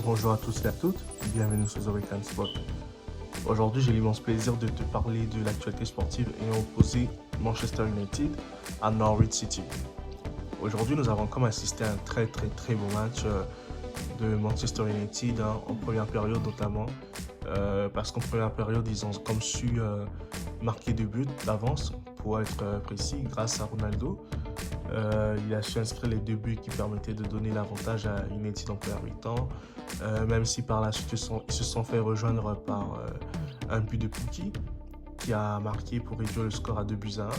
Bonjour à tous et à toutes, bienvenue sur The Weekend Spot. Aujourd'hui, j'ai l'immense plaisir de te parler de l'actualité sportive ayant opposé Manchester United à Norwich City. Aujourd'hui, nous avons comme assisté à un très beau match de Manchester United en première période notamment. Parce qu'en première période, ils ont comme su marquer 2 buts d'avance, pour être précis, grâce à Ronaldo. Il a su inscrire les 2 buts qui permettaient de donner l'avantage à United en première mi-temps. Même si par la suite ils se sont fait rejoindre par un but de Pukki qui a marqué pour réduire le score à 2 buts à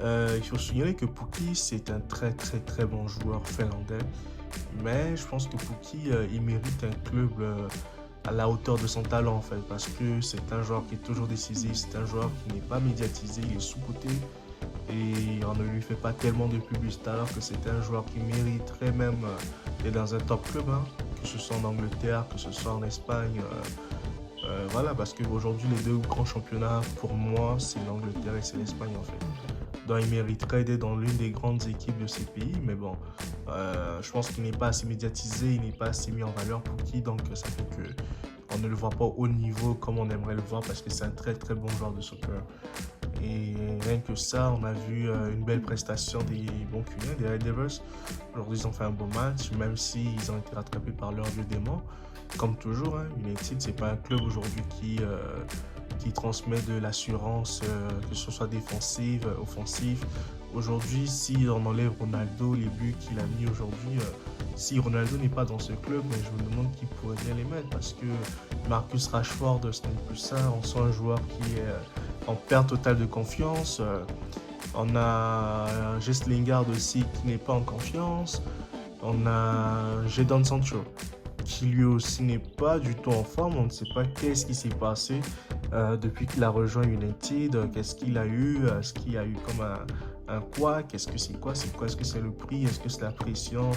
1. Il faut souligner que Pukki c'est un très bon joueur finlandais, mais je pense que Pukki il mérite un club à la hauteur de son talent en fait, parce que c'est un joueur qui est toujours décisif, c'est un joueur qui n'est pas médiatisé, il est sous-coté et on ne lui fait pas tellement de publicité, alors que c'est un joueur qui mériterait même d'être dans un top club, hein, que ce soit en Angleterre, que ce soit en Espagne. Voilà, parce qu'aujourd'hui, les 2 grands championnats, pour moi, c'est l'Angleterre et c'est l'Espagne en fait. Donc, il mériterait d'être dans l'une des grandes équipes de ces pays, mais bon, je pense qu'il n'est pas assez médiatisé, il n'est pas assez mis en valeur pour qui, donc ça fait que on ne le voit pas au haut niveau comme on aimerait le voir, parce que c'est un très bon joueur de soccer. Et rien que ça, on a vu une belle prestation des bons cunets, des Red Devils. Aujourd'hui, ils ont fait un beau match, même s'ils ont été rattrapés par leur vieux démon. Comme toujours, hein, United, c'est pas un club aujourd'hui qui transmet de l'assurance, que ce soit défensive, offensive. Aujourd'hui, si on enlève Ronaldo, les buts qu'il a mis aujourd'hui, si Ronaldo n'est pas dans ce club, mais je me demande qui pourrait bien les mettre, parce que Marcus Rashford, ce n'est plus ça. On sent un joueur qui est en perte totale de confiance. On a Jess Lingard aussi qui n'est pas en confiance. On a Jadon Sancho qui lui aussi n'est pas du tout en forme. On ne sait pas qu'est-ce qui s'est passé depuis qu'il a rejoint United. Qu'est-ce qu'il a eu? Est-ce qu'il y a eu comme un quoi? Qu'est-ce que c'est quoi? C'est quoi? Est-ce que c'est le prix? Est-ce que c'est la pression?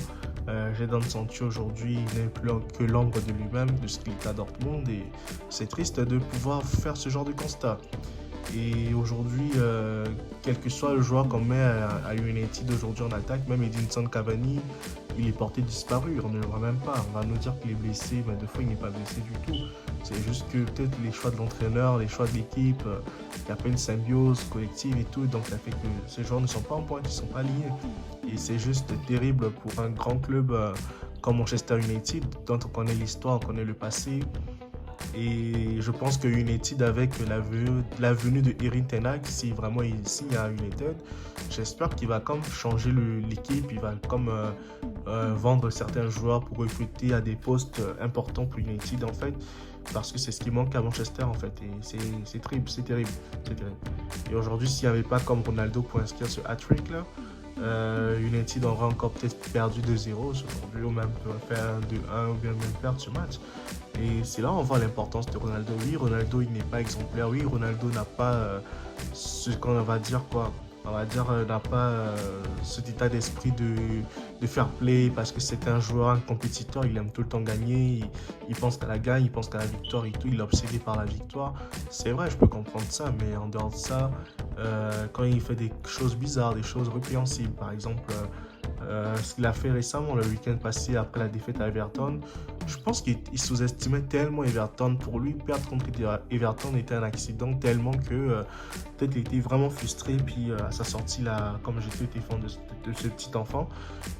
Jadon Sancho aujourd'hui n'est plus que l'ombre de lui-même, de ce qu'il est à Dortmund, et c'est triste de pouvoir faire ce genre de constat. Et aujourd'hui, quel que soit le joueur qu'on met à United aujourd'hui en attaque, même Edinson Cavani, il est porté disparu, on ne le voit même pas. On va nous dire qu'il est blessé, mais 2 fois il n'est pas blessé du tout. C'est juste que peut-être les choix de l'entraîneur, les choix de l'équipe, il n'y a pas une symbiose collective et tout, donc ça fait que ces joueurs ne sont pas en pointe, ils ne sont pas liés. Et c'est juste terrible pour un grand club comme Manchester United, dont on connaît l'histoire, on connaît le passé. Et je pense que United, avec la venue de Erik ten Hag, si vraiment il signe à United, j'espère qu'il va comme changer l'équipe, il va comme vendre certains joueurs pour recruter à des postes importants pour United en fait, parce que c'est ce qui manque à Manchester en fait, et c'est terrible, c'est terrible, c'est terrible. Et aujourd'hui, s'il n'y avait pas comme Ronaldo pour inscrire ce hat-trick là, United aurait encore peut-être perdu 2-0 aujourd'hui, ou même faire un 2-1, ou bien même perdre ce match. Et c'est là où on voit l'importance de Ronaldo. Oui, Ronaldo, il n'est pas exemplaire. Oui, Ronaldo n'a pas ce qu'on va dire quoi. On va dire n'a pas cet état d'esprit de fair play, parce que c'est un joueur, un compétiteur. Il aime tout le temps gagner. Il pense qu'à la gagne, il pense qu'à la victoire et tout. Il est obsédé par la victoire. C'est vrai, je peux comprendre ça, mais en dehors de ça, quand il fait des choses bizarres, des choses répréhensibles, par exemple, ce qu'il a fait récemment, le week-end passé après la défaite à Everton, je pense qu'il sous-estimait tellement Everton. Pour lui, perdre contre Everton était un accident, tellement que peut-être il était vraiment frustré. Puis à sa sortie, là, comme j'étais fan de ce petit enfant,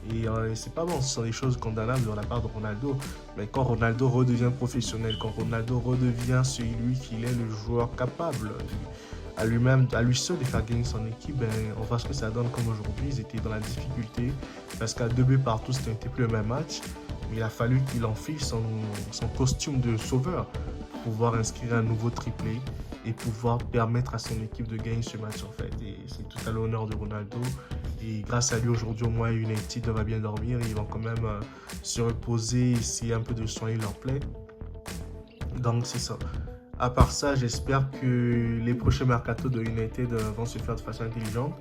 et c'est pas bon, ce sont des choses condamnables de la part de Ronaldo. Mais quand Ronaldo redevient professionnel, quand Ronaldo redevient celui qu'il est, le joueur capable à lui-même, à lui seul de faire gagner son équipe, ben, on voit ce que ça donne. Comme aujourd'hui, ils étaient dans la difficulté, parce qu'à 2 buts partout, ce n'était plus le même match. Mais il a fallu qu'il enfile son costume de sauveur pour pouvoir inscrire un nouveau triplé et pouvoir permettre à son équipe de gagner ce match en fait. Et c'est tout à l'honneur de Ronaldo. Et grâce à lui, aujourd'hui, au moins, United va bien dormir. Ils vont quand même se reposer, essayer un peu de soigner leur plaie. Donc c'est ça. À part ça, j'espère que les prochains mercato de United vont se faire de façon intelligente,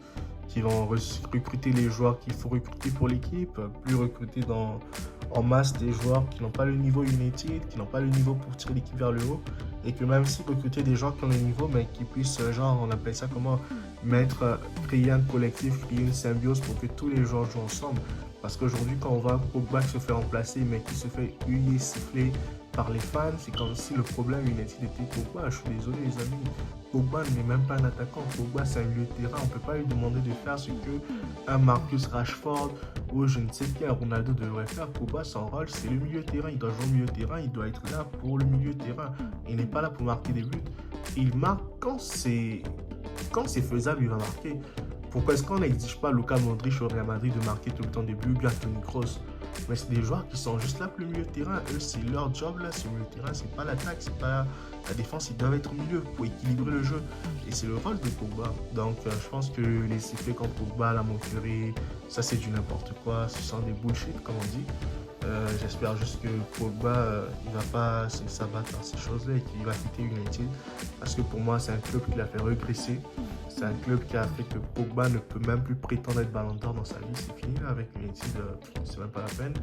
qu'ils vont recruter les joueurs qu'il faut recruter pour l'équipe, plus recruter en masse des joueurs qui n'ont pas le niveau United, qui n'ont pas le niveau pour tirer l'équipe vers le haut, et que même si recruter des joueurs qui ont le niveau, mais qui puissent, genre, on appelle ça comment, créer un collectif, créer une symbiose pour que tous les joueurs jouent ensemble. Parce qu'aujourd'hui, quand on voit Pogba qui se fait remplacer, mais qui se fait huer, siffler par les fans, c'est comme si le problème United était Pogba. Je suis désolé, les amis. Pogba n'est même pas un attaquant. Pogba, c'est un milieu de terrain. On ne peut pas lui demander de faire ce que un Marcus Rashford ou je ne sais qui, un Ronaldo devrait faire. Pogba, son rôle, c'est le milieu de terrain. Il doit jouer au milieu de terrain. Il doit être là pour le milieu de terrain. Il n'est pas là pour marquer des buts. Il marque quand c'est faisable, il va marquer. Pourquoi est-ce qu'on n'exige pas Luka Modric au Real Madrid de marquer tout le temps des buts, bien Toni Kroos? Mais c'est des joueurs qui sont juste là pour le milieu de terrain. Eux, c'est leur job là, c'est le milieu de terrain, c'est pas l'attaque, c'est pas la défense, ils doivent être au milieu pour équilibrer le jeu. Et c'est le rôle de Pogba. Donc je pense que les sifflets contre Pogba, la moquerie, ça c'est du n'importe quoi, ce sont des bullshit comme on dit. J'espère juste que Pogba, il va pas s'abattre par ces choses-là et qu'il va quitter United. Parce que pour moi, c'est un club qui l'a fait regresser. C'est un club qui a fait que Pogba ne peut même plus prétendre être Ballon d'Or dans sa vie. C'est fini là, avec United, c'est même pas la peine.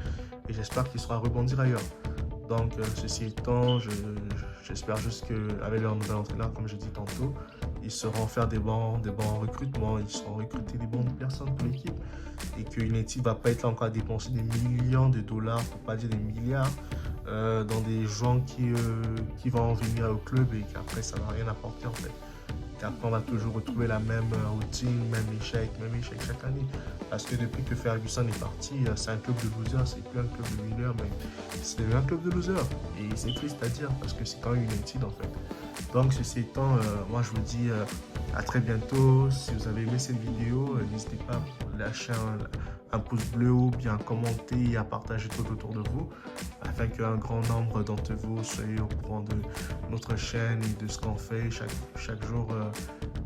Et j'espère qu'il sera rebondir ailleurs. Donc, ceci étant, j'espère juste qu'avec leur nouvel entraîneur, comme je dis tantôt, ils sauront faire des bons recrutements, ils sauront recruter des bonnes personnes pour l'équipe. Et que United ne va pas être là encore à dépenser des millions de dollars, pour pas dire des milliards, dans des gens qui vont venir au club et qu'après ça ne va rien apporter en fait. Qu'après on va toujours retrouver la même routine, même échec chaque année. Parce que depuis que Ferguson est parti, c'est un club de losers, c'est plus un club de winners, mais c'est devenu un club de losers. Et c'est triste à dire parce que c'est quand même United en fait. Donc ceci étant, moi je vous dis à très bientôt. Si vous avez aimé cette vidéo, n'hésitez pas à lâcher un pouce bleu ou bien commenter et à partager tout autour de vous afin qu'un grand nombre d'entre vous soyez au courant de notre chaîne et de ce qu'on fait chaque jour.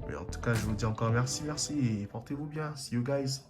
Mais en tout cas, je vous dis encore merci et portez-vous bien. See you guys.